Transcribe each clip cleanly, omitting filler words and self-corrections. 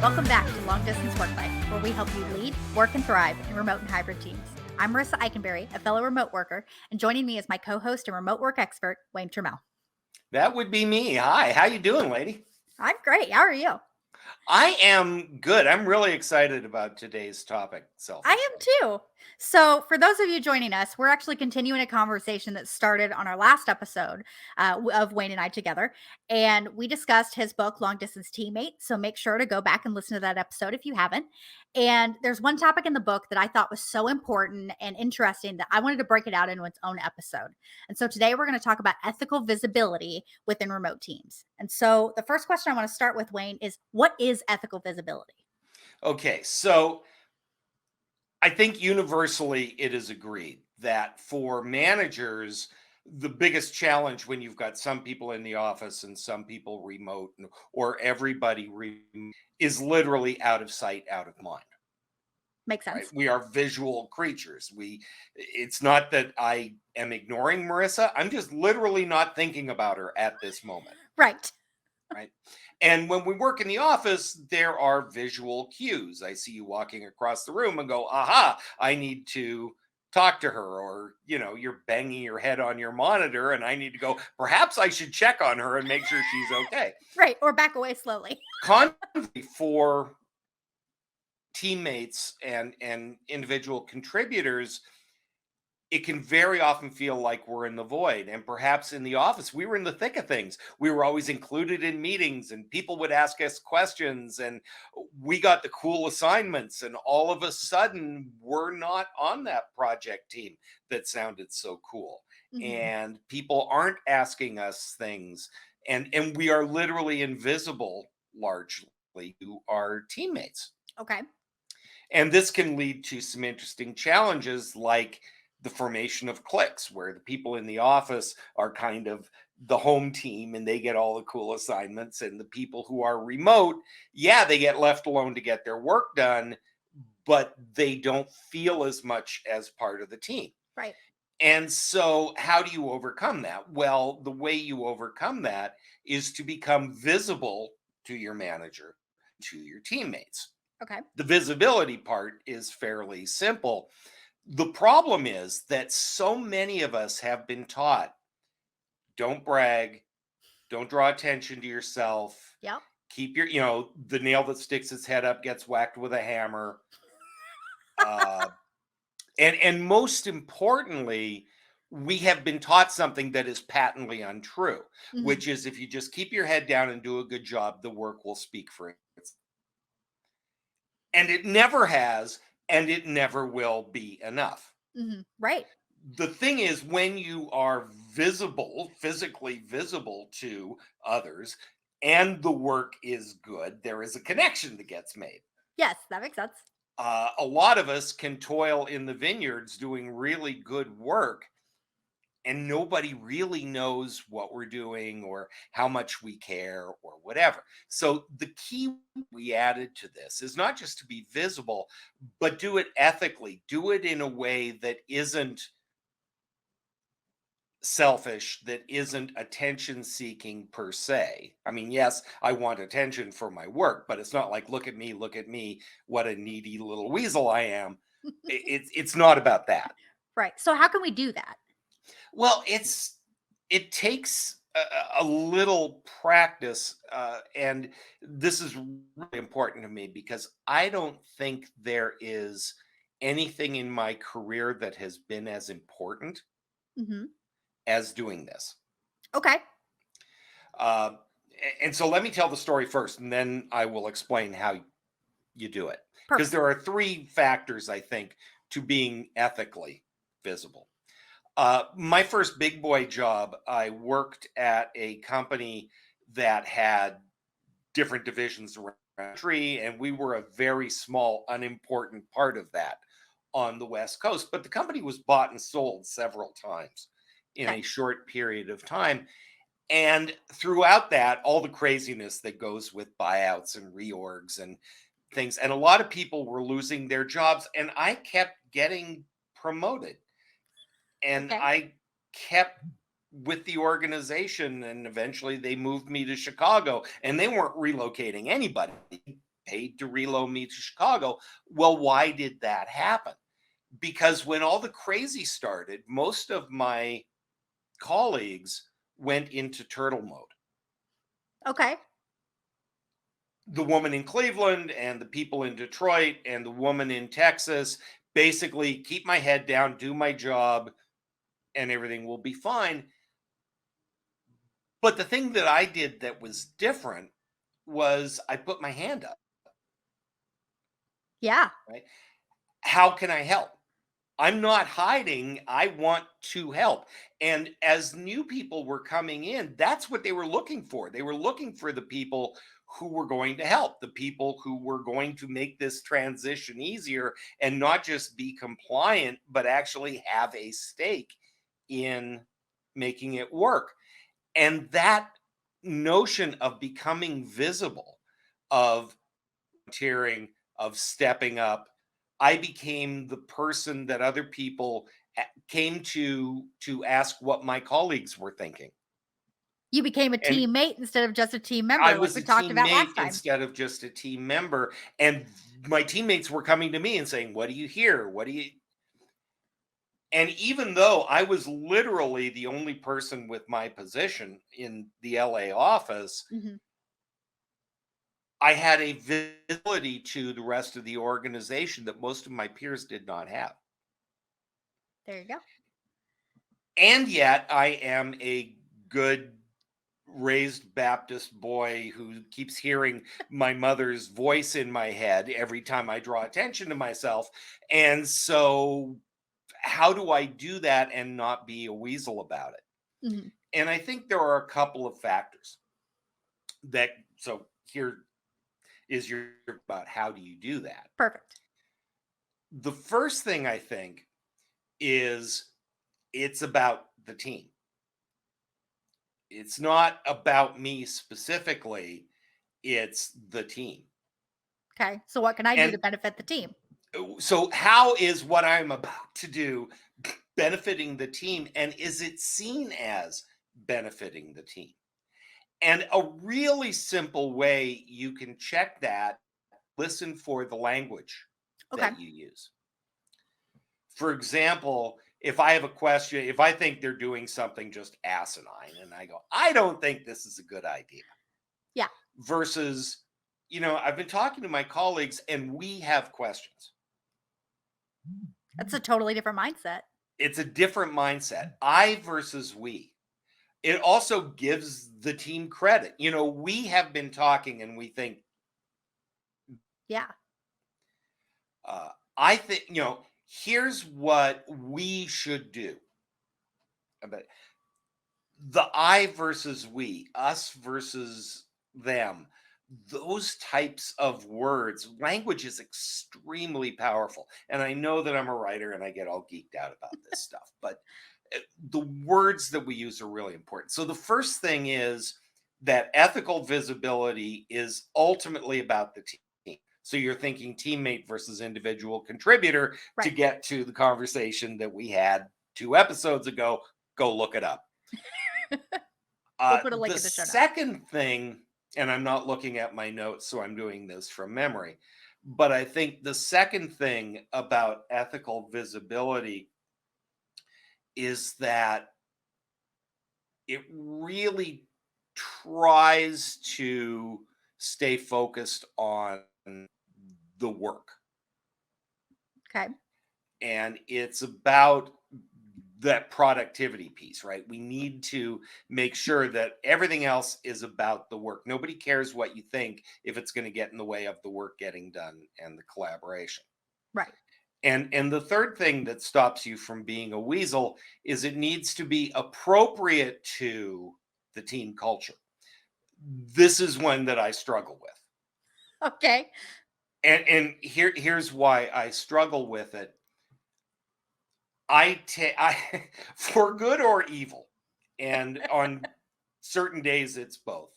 Welcome back to Long Distance Worklife, where we help you lead, work, and thrive in remote and hybrid teams. I'm Marissa Eikenberry, a fellow remote worker, and joining me is my co-host and remote work expert, Wayne Turmel. That would be me. Hi, how you doing, lady? I'm great. How are you? I am good. I'm really excited about today's topic. I am too. So, for those of you joining us, we're actually continuing a conversation that started on our last episode of Wayne and I together. And we discussed his book, Long Distance Teammate. So, make sure to go back and listen to that episode if you haven't. And there's one topic in the book that I thought was so important and interesting that I wanted to break it out into its own episode. And so, today we're going to talk about ethical visibility within remote teams. And so, the first question I want to start with, Wayne, is what is ethical visibility? Okay, so I think universally it is agreed that for managers, the biggest challenge when you've got some people in the office and some people remote or everybody is literally out of sight, out of mind. Makes Right? sense. We are visual creatures. It's not that I am ignoring Marissa. I'm just literally not thinking about her at this moment. Right. Right. And when we work in the office, there are visual cues. I see you walking across the room and go, aha, I need to talk to her. Or, you're banging your head on your monitor and I need to go, perhaps I should check on her and make sure she's okay. Right. Or back away slowly. Conversely, for teammates and individual contributors, it can very often feel like we're in the void. And perhaps in the office, we were in the thick of things. We were always included in meetings and people would ask us questions and we got the cool assignments. And all of a sudden, we're not on that project team that sounded so cool. Mhm. And people aren't asking us things. And we are literally invisible largely to our teammates. Okay. And this can lead to some interesting challenges like the formation of cliques, where the people in the office are kind of the home team and they get all the cool assignments. And the people who are remote, they get left alone to get their work done, but they don't feel as much as part of the team. Right. And so, how do you overcome that? Well, the way you overcome that is to become visible to your manager, to your teammates. Okay. The visibility part is fairly simple. The problem is that so many of us have been taught, don't brag, don't draw attention to yourself, Yep. keep your, the nail that sticks its head up gets whacked with a hammer. And most importantly, we have been taught something that is patently untrue, Mhm. which is if you just keep your head down and do a good job, the work will speak for itself. And it never has, and it never will be enough. Right. The thing is, when you are visible, physically visible to others, and the work is good, there is a connection that gets made. Yes, that makes sense. A lot of us can toil in the vineyards doing really good work, and nobody really knows what we're doing or how much we care or whatever. So the key we added to this is not just to be visible, but do it ethically, do it in a way that isn't selfish, that isn't attention seeking per se. I mean, yes, I want attention for my work, but it's not like, look at me, what a needy little weasel I am. It's not about that. Right. So how can we do that? Well, it takes a little practice, and this is really important to me because I don't think there is anything in my career that has been as important Mm-hmm. as doing this. Okay. Uh, and so let me tell the story first, and then I will explain how you do it. Because Perfect. there are three factors, I think, to being ethically visible. My first big boy job, I worked at a company that had different divisions around the country, and we were a very small, unimportant part of that on the West Coast. But the company was bought and sold several times in Okay. a short period of time. And throughout that, all the craziness that goes with buyouts and reorgs and things. And a lot of people were losing their jobs, and I kept getting promoted. And Okay. I kept with the organization, and eventually they moved me to Chicago, and they weren't relocating anybody. paid to reload me to Chicago. Well, why did that happen? Because when all the crazy started, most of my colleagues went into turtle mode. Okay. The woman in Cleveland and the people in Detroit and the woman in Texas basically keep my head down, do my job, and everything will be fine. But the thing that I did that was different was I put my hand up, Yeah. right? How can I help? I'm not hiding. I want to help. And as new people were coming in, that's what they were looking for. They were looking for the people who were going to help, the people who were going to make this transition easier and not just be compliant, but actually have a stake in making it work. And that notion of becoming visible, of volunteering, of stepping up, I became the person that other people came to ask what my colleagues were thinking. You became a And teammate instead of just a team I member, like was we a talked about teammate last time. instead of just a team member. And my teammates were coming to me and saying, "What do you hear? What do you?" And even though I was literally the only person with my position in the LA office, Mhm. I had a visibility to the rest of the organization that most of my peers did not have. There you go. And yet I am a good raised Baptist boy who keeps hearing my mother's voice in my head every time I draw attention to myself. And so, how do I do that and not be a weasel about it? Mhm. And I think there are a couple of factors that, so here is your about how do you do that? Perfect. The first thing I think is it's about the team. It's not about me specifically, it's the team. Okay. So what can I do to And benefit the team? so, how is what I'm about to do benefiting the team? And is it seen as benefiting the team? And a really simple way you can check that, listen for the language Okay. that you use. For example, if I have a question, if I think they're doing something just asinine, and I go, I don't think this is a good idea, Yeah. versus, I've been talking to my colleagues and we have questions. That's a totally different mindset. It's a different mindset. I versus we. It also gives the team credit. We have been talking and we think, Yeah. I think, here's what we should do. But the I versus we, us versus them, those types of words, language is extremely powerful. And I know that I'm a writer and I get all geeked out about this stuff, but the words that we use are really important. So the first thing is that ethical visibility is ultimately about the team. So you're thinking teammate versus individual contributor to Right. get to the conversation that we had 2 episodes ago. Go look it up. We'll put a link The in the show notes. second thing, and I'm not looking at my notes, so I'm doing this from memory, but I think the second thing about ethical visibility is that it really tries to stay focused on the work. Okay. And it's about that productivity piece, right? We need to make sure that everything else is about the work. Nobody cares what you think if it's going to get in the way of the work getting done and the collaboration. Right. And the third thing that stops you from being a weasel is it needs to be appropriate to the team culture. This is one that I struggle with. Okay. And here's why I struggle with it. I for good or evil, and on certain days it's both.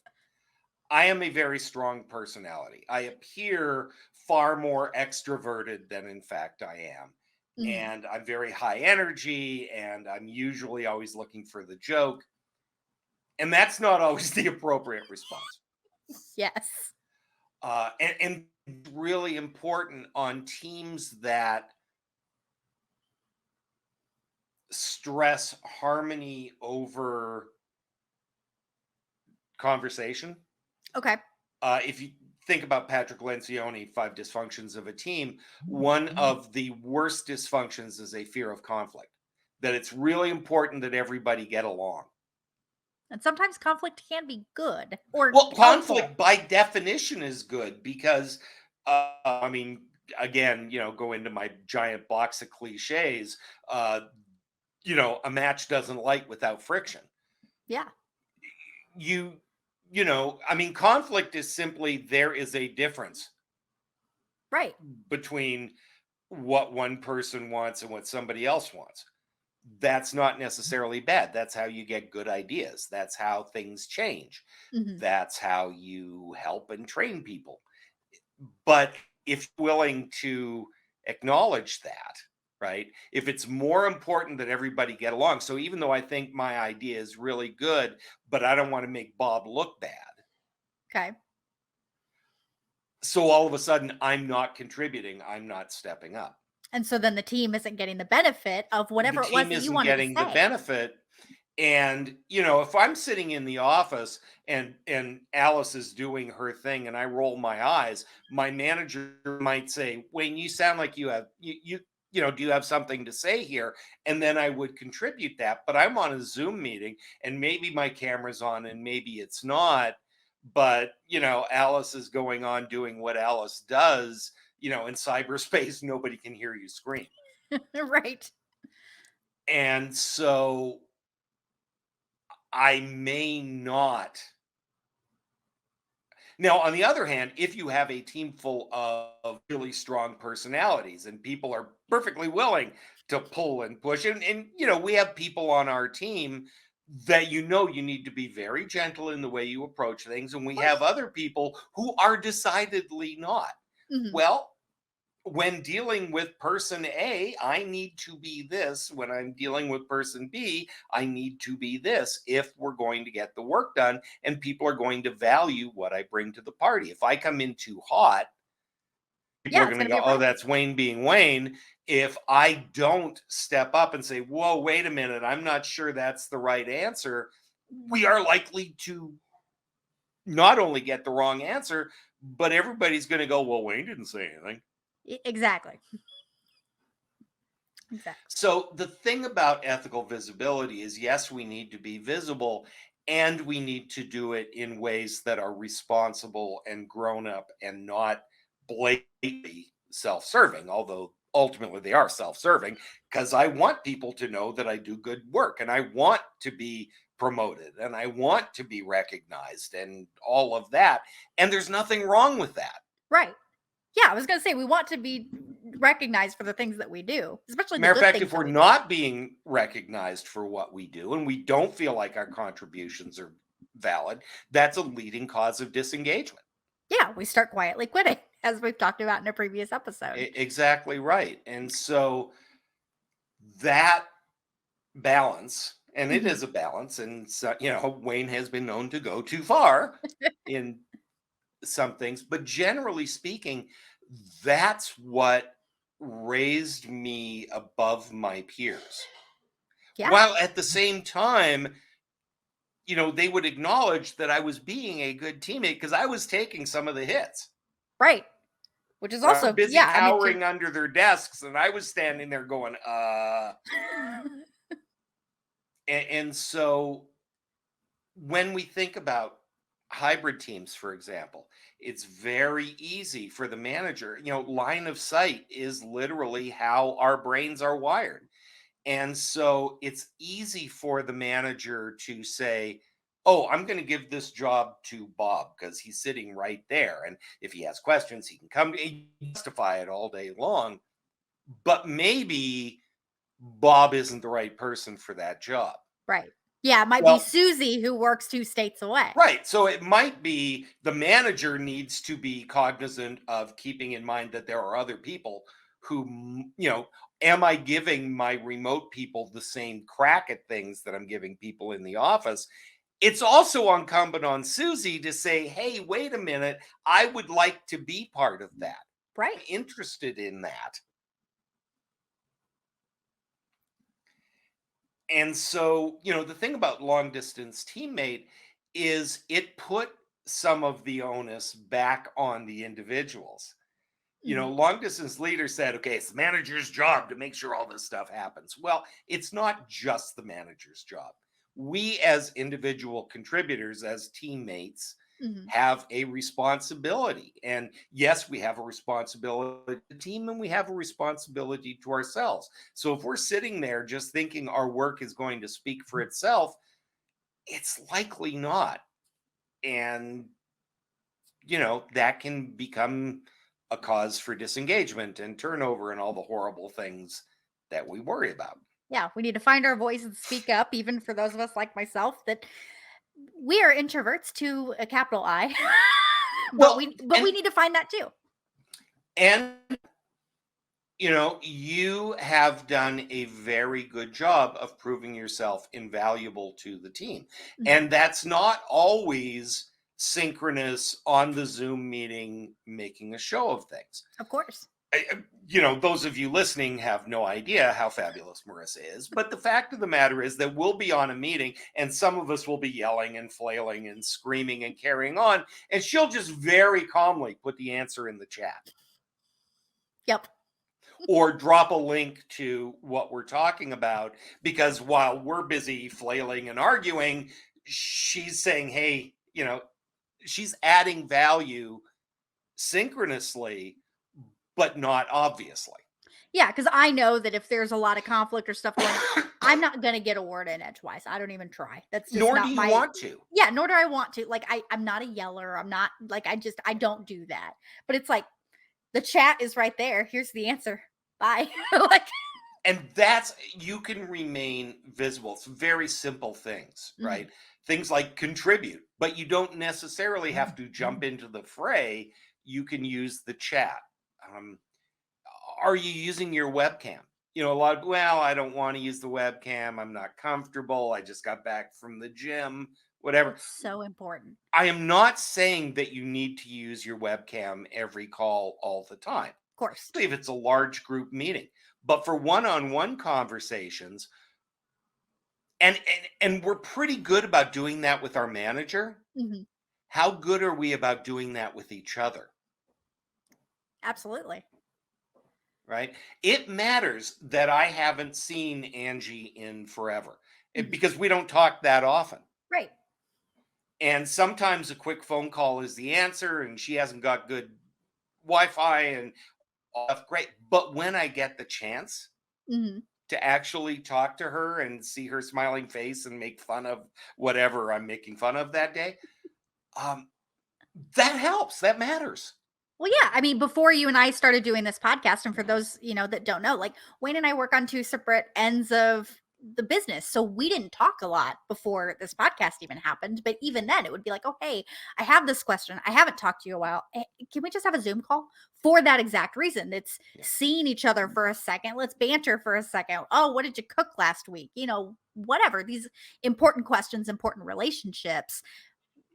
I am a very strong personality. I appear far more extroverted than in fact I am. Mhm. And I'm very high energy and I'm usually always looking for the joke. And that's not always the appropriate response. Yes. And really important on teams that stress harmony over conversation. Okay. If you think about Patrick Lencioni, Five Dysfunctions of a Team, one of the worst dysfunctions is a fear of conflict. That it's really important that everybody get along. And sometimes conflict can be good or Well, helpful. conflict by definition is good because, I mean, again, go into my giant box of cliches. Uh, a match doesn't light without friction. Yeah. You, I mean, conflict is simply there is a difference Right. between what one person wants and what somebody else wants. That's not necessarily bad. That's how you get good ideas. That's how things change. Mhm. That's how you help and train people. But if you're willing to acknowledge that, right? If it's more important that everybody get along. So even though I think my idea is really good, but I don't want to make Bob look bad. Okay. So all of a sudden I'm not contributing, I'm not stepping up. And so then the team isn't getting the benefit of The whatever it was team that you isn't wanted to getting the say. benefit. And if I'm sitting in the office and Alice is doing her thing and I roll my eyes, my manager might say, Wayne, you sound like you have do you have something to say here? And then I would contribute that. But I'm on a Zoom meeting and maybe my camera's on and maybe it's not. But Alice is going on doing what Alice does. In cyberspace, nobody can hear you scream. Right. And so I may not. Now, on the other hand, if you have a team full of really strong personalities and people are perfectly willing to pull and push, and we have people on our team that you need to be very gentle in the way you approach things, and Of we have course. other people who are decidedly not. Mhm. Well, when dealing with person A, I need to be this. When I'm dealing with person B, I need to be this if we're going to get the work done and people are going to value what I bring to the party. If I come in too hot, people are Yeah, it's going to gonna be go, a oh, problem. that's Wayne being Wayne. If I don't step up and say, whoa, wait a minute, I'm not sure that's the right answer, we are likely to not only get the wrong answer, but everybody's going to go, well, Wayne didn't say anything. Exactly. Exactly. So the thing about ethical visibility is yes, we need to be visible and we need to do it in ways that are responsible and grown up and not blatantly self-serving, although ultimately they are self-serving because I want people to know that I do good work and I want to be promoted and I want to be recognized and all of that. And there's nothing wrong with that. Right. Yeah, I was gonna say we want to be recognized for the things that we do, especially the Matter of good fact, things if that we're we do. not being recognized for what we do and we don't feel like our contributions are valid, that's a leading cause of disengagement. Yeah, we start quietly quitting, as we've talked about in a previous episode. Exactly right. And so that balance, and it Mhm. is a balance, and so, Wayne has been known to go too far in some things, but generally speaking, that's what raised me above my peers. Yeah, While at the same time, they would acknowledge that I was being a good teammate because I was taking some of the hits. right. Which is They're also, busy yeah, I mean, to cowering under their desks, and I was standing there going, and so when we think about hybrid teams, for example, it's very easy for the manager. Line of sight is literally how our brains are wired. And so it's easy for the manager to say, oh, I'm going to give this job to Bob because he's sitting right there. And if he has questions, he can come justify it all day long. But maybe Bob isn't the right person for that job. right. Yeah, it might be Well, Susie who works 2 states away. right. So it might be the manager needs to be cognizant of keeping in mind that there are other people who, am I giving my remote people the same crack at things that I'm giving people in the office? It's also incumbent on Susie to say, hey, wait a minute, I would like to be part of that. Right. I'm interested in that. And so, the thing about long distance teammate is it put some of the onus back on the individuals. Mhm. Long distance leader said, okay, it's the manager's job to make sure all this stuff happens. Well, it's not just the manager's job. We, as individual contributors, as teammates, Mhm. have a responsibility. And yes, we have a responsibility to the team and we have a responsibility to ourselves. So if we're sitting there just thinking our work is going to speak for itself, it's likely not. And that can become a cause for disengagement and turnover and all the horrible things that we worry about. Yeah, we need to find our voice and speak up, even for those of us like myself that we are introverts to a capital I. but Well, we need to find that too. and you have done a very good job of proving yourself invaluable to the team. Mhm. And that's not always synchronous on the Zoom meeting, making a show of things. Of course. Those of you listening have no idea how fabulous Marissa is. But the fact of the matter is that we'll be on a meeting and some of us will be yelling and flailing and screaming and carrying on. And she'll just very calmly put the answer in the chat Yep. or drop a link to what we're talking about. Because while we're busy flailing and arguing, she's saying, hey, she's adding value synchronously, but not obviously. Yeah, because I know that if there's a lot of conflict or stuff going on, I'm not gonna get a word in edgewise. I don't even try. That's just Nor do not you my want to. yeah, nor do I want to. Like I'm not a yeller. I'm not like I don't do that. But it's like the chat is right there. Here's the answer. Bye. like And you can remain visible. It's very simple things, Mhm. right? Things like contribute, but you don't necessarily have to jump into the fray. You can use the chat. Um, are you using your webcam? Well, I don't want to use the webcam. I'm not comfortable. I just got back from the gym, whatever. It's so important. I am not saying that you need to use your webcam every call all the time, Of course. especially if it's a large group meeting. But for one-on-one conversations, and we're pretty good about doing that with our manager. Mhm. How good are we about doing that with each other? Absolutely. Right? It matters that I haven't seen Angie in forever Mhm. because we don't talk that often. Right. And sometimes a quick phone call is the answer, and she hasn't got good Wi-Fi and all that's great. But when I get the chance Mhm. to actually talk to her and see her smiling face and make fun of whatever I'm making fun of that day, um, that helps. That matters. Well, yeah. I mean, before you and I started doing this podcast, and for those, that don't know, like Wayne and I work on two separate ends of the business. So we didn't talk a lot before this podcast even happened. But even then, it would be like, oh, hey, I have this question. I haven't talked to you in a while. Can we just have a Zoom call for that exact reason? It's Yeah. seeing each other for a second. Let's banter for a second. Oh, what did you cook last week? Whatever. These important questions, important relationships.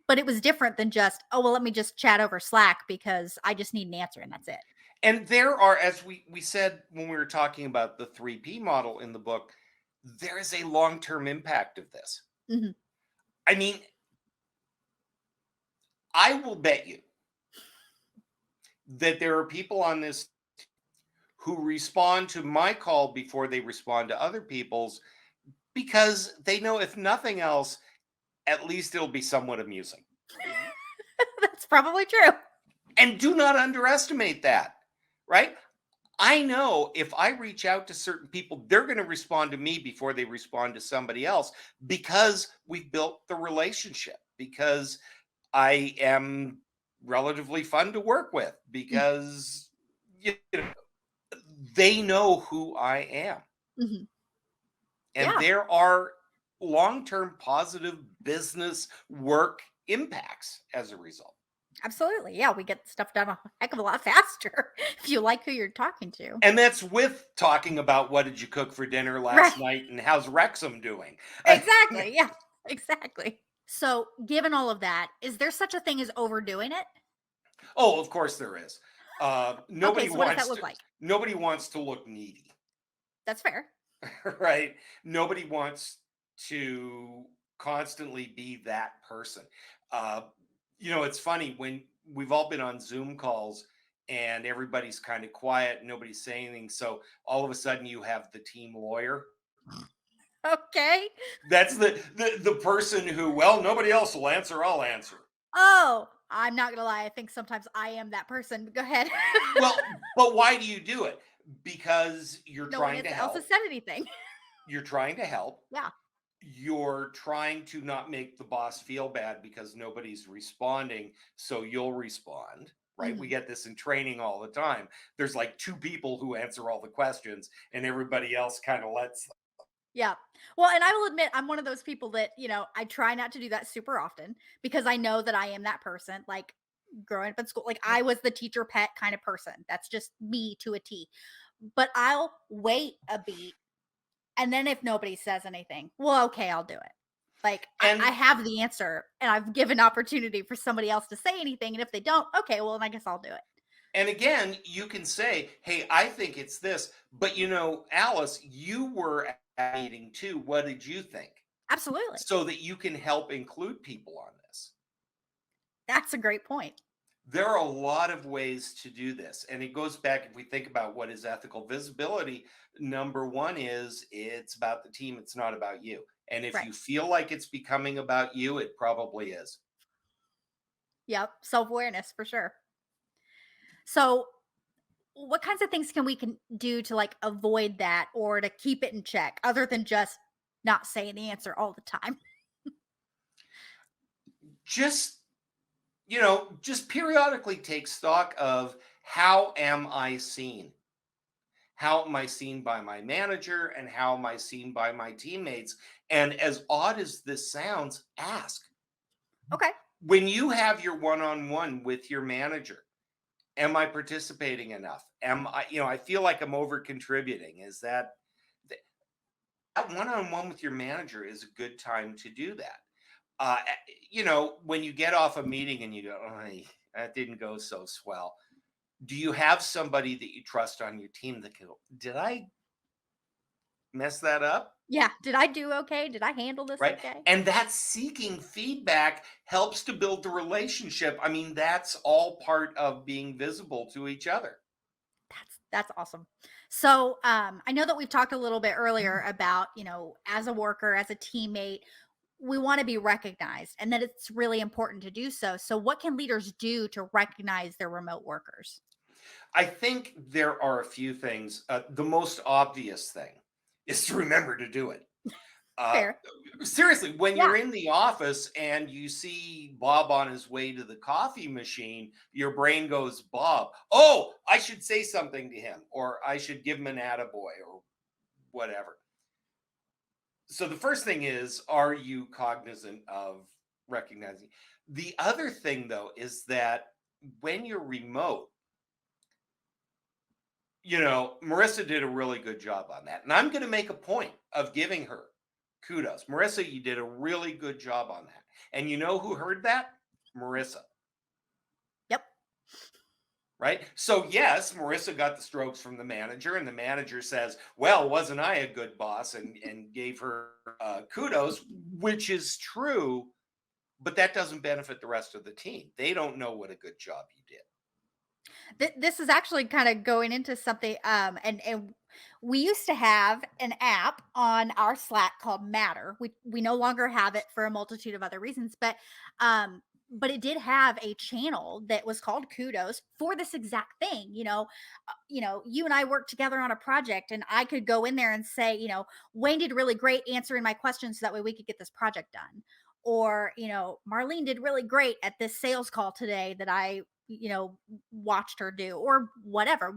But it was different than just, "Oh, well, let me just chat over Slack because I just need an answer and that's it." And there are, as we said when we were talking about the 3P model in the book, there is a long-term impact of this. Mhm. I mean, I will bet you that there are people on this who respond to my call before they respond to other people's because they know if nothing else, at least it'll be somewhat amusing. That's probably true. And do not underestimate that, right? I know if I reach out to certain people, they're going to respond to me before they respond to somebody else because we've built the relationship, because I am relatively fun to work with, Mm, because you know, they know who I am. mhm. And Yeah, there are long term positive business work impacts as a result. absolutely. Yeah, we get stuff done a heck of a lot faster if you like who you're talking to. And that's with talking about what did you cook for dinner Right. last night and how's Wrexham doing. Exactly. Yeah, exactly. So, given all of that, is there such a thing as overdoing it? Oh, of course there is. Okay, so what does that look like? Nobody wants to look needy. That's fair. Right? Nobody wants to constantly be that person. Uh, it's funny when we've all been on Zoom calls and everybody's kind of quiet, nobody's saying anything. So all of a sudden you have the team lawyer. Okay. That's the person who, well, nobody else will answer, I'll answer. Oh, I'm not gonna lie. I think sometimes I am that person. Go ahead. Well, but why do you do it? Because you're No one trying to else has help. said anything. You're trying to help. Yeah. You're trying to not make the boss feel bad because nobody's responding, so you'll respond, right? We Mhm. get this in training all the time. There's like two people who answer all the questions and everybody else kind of lets. Yeah. Well, and I will admit I'm one of those people that, I try not to do that super often because I know that I am that person. Like growing up in school, like I was the teacher pet kind of person. That's just me to a T. But I'll wait a beat. And then if nobody says anything, well, okay, I'll do it. Like I and have the answer and I've given opportunity for somebody else to say anything. And if they don't, okay, well, then I guess I'll do it. and again, you can say, hey, I think it's this, but Alice, you were at a meeting too. What did you think? Absolutely. So that you can help include people on this. That's a great point. There are a lot of ways to do this. And it goes back, if we think about what is ethical visibility, number one is it's about the team, it's not about you. And if Right. you feel like it's becoming about you, it probably is. Yep. Self awareness for sure. So, what kinds of things can do to like avoid that or to keep it in check other than just not saying the answer all the time? Just, just periodically take stock of how am I seen? How am I seen by my manager and how am I seen by my teammates? And as odd as this sounds, ask. Okay. When you have your one on one with your manager, am I participating enough? Am I, I feel like I'm over contributing. Is that one on one with your manager is a good time to do that. When you get off a meeting and you go, oh, hey, that didn't go so swell. Do you have somebody that you trust on your team that can go, did I mess that up? Yeah. Did I do okay? Did I handle this Right. okay? And that seeking feedback helps to build the relationship. I mean, that's all part of being visible to each other. That's awesome. So, I know that we've talked a little bit earlier about, as a worker, as a teammate, we want to be recognized and that it's really important to do so. So, what can leaders do to recognize their remote workers? I think there are a few things. The most obvious thing is to remember to do it. Uh, Fair. Seriously, when Yeah. you're in the office and you see Bob on his way to the coffee machine, your brain goes, Bob, oh, I should say something to him, or I should give him an attaboy, or whatever. So the first thing is, are you cognizant of recognizing? The other thing, though, is that when you're remote, Marissa did a really good job on that. And I'm going to make a point of giving her kudos. Marissa, you did a really good job on that. And you know who heard that? Marissa, Yep. right? So, yes, Marissa got the strokes from the manager, and the manager says, well, wasn't I a good boss? And gave her kudos, which is true, but that doesn't benefit the rest of the team. They don't know what a good job you did. This is actually kind of going into something and we used to have an app on our Slack called Matter. We no longer have it for a multitude of other reasons, but it did have a channel that was called Kudos for this exact thing. You and I worked together on a project and I could go in there and say, Wayne did really great answering my questions so that way we could get this project done. Or, Marlene did really great at this sales call today that I watched her do or whatever.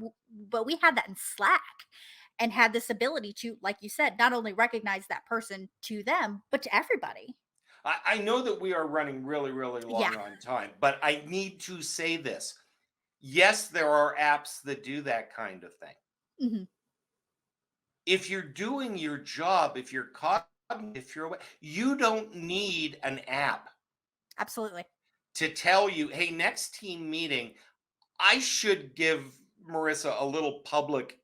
But we had that in Slack and had this ability to, like you said, not only recognize that person to them, but to everybody. I know that we are running really, really Yeah. long on time, but I need to say this. Yes, there are apps that do that kind of thing. Mhm. If you're doing your job, if you're if you're away. You don't need an app Absolutely. to tell you, hey, next team meeting, I should give Marissa a little public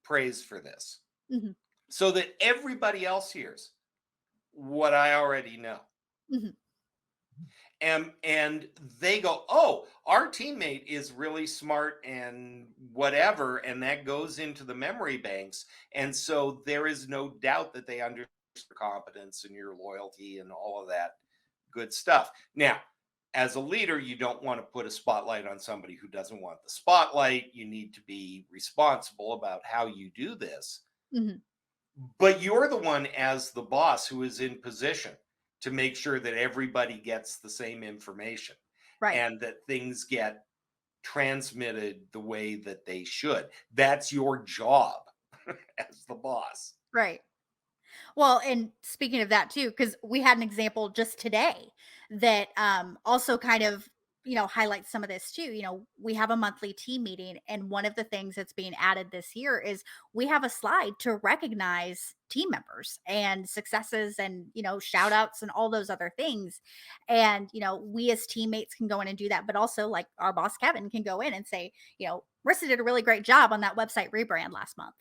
praise for this Hmm. so that everybody else hears what I already know. Hmm. And they go, oh, our teammate is really smart and whatever, and that goes into the memory banks, and so there is no doubt that they understand your competence and your loyalty and all of that good stuff. Now, as a leader, you don't want to put a spotlight on somebody who doesn't want the spotlight. You need to be responsible about how you do this, Hmm. but you're the one as the boss who is in position to make sure that everybody gets the same information Right. and that things get transmitted the way that they should. That's your job as the boss. Right. Well, and speaking of that too, because we had an example just today that also kind of, highlights some of this too. We have a monthly team meeting, and one of the things that's being added this year is we have a slide to recognize team members and successes and, shout outs and all those other things. And, we as teammates can go in and do that, but also like our boss, Kevin, can go in and say, Marissa did a really great job on that website rebrand last month.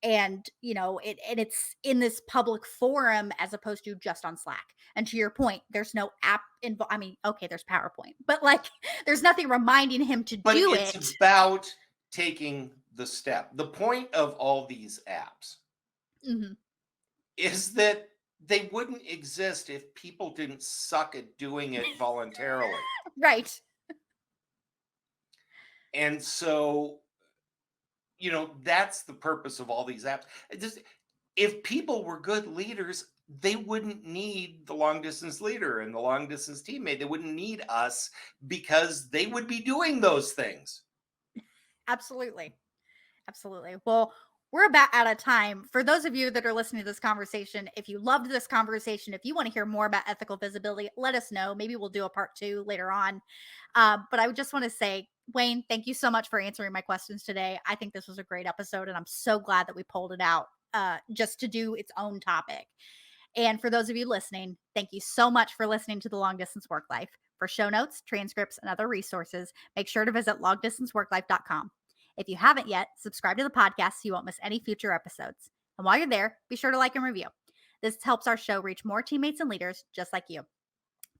And it's in this public forum as opposed to just on Slack. And to your point, there's no app involved. I mean, okay, there's PowerPoint, but like there's nothing reminding him to But do it's it. about taking the step. The point of all these apps Mhm. is that they wouldn't exist if people didn't suck at doing it voluntarily. Right. And so, that's the purpose of all these apps. If people were good leaders, they wouldn't need the long distance leader and the long distance teammate. They wouldn't need us because they would be doing those things. Absolutely. Absolutely. Well, we're about out of time. For those of you that are listening to this conversation, if you loved this conversation, if you want to hear more about ethical visibility, let us know. Maybe we'll do a part two later on. But I would just want to say, Wayne, thank you so much for answering my questions today. I think this was a great episode, and I'm so glad that we pulled it out just to do its own topic. And for those of you listening, thank you so much for listening to the Long Distance Work Life. For show notes, transcripts, and other resources, make sure to visit longdistanceworklife.com. If you haven't yet, subscribe to the podcast so you won't miss any future episodes. And while you're there, be sure to like and review. This helps our show reach more teammates and leaders just like you.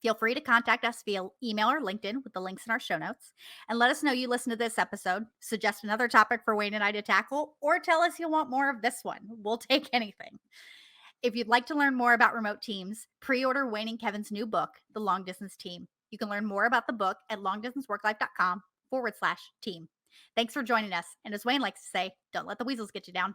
Feel free to contact us via email or LinkedIn with the links in our show notes. And let us know you listened to this episode, suggest another topic for Wayne and I to tackle, or tell us you want more of this one. We'll take anything. If you'd like to learn more about remote teams, pre order Wayne and Kevin's new book, The Long Distance Team. You can learn more about the book at longdistanceworklife.com/team. Thanks for joining us. And as Wayne likes to say, don't let the weasels get you down.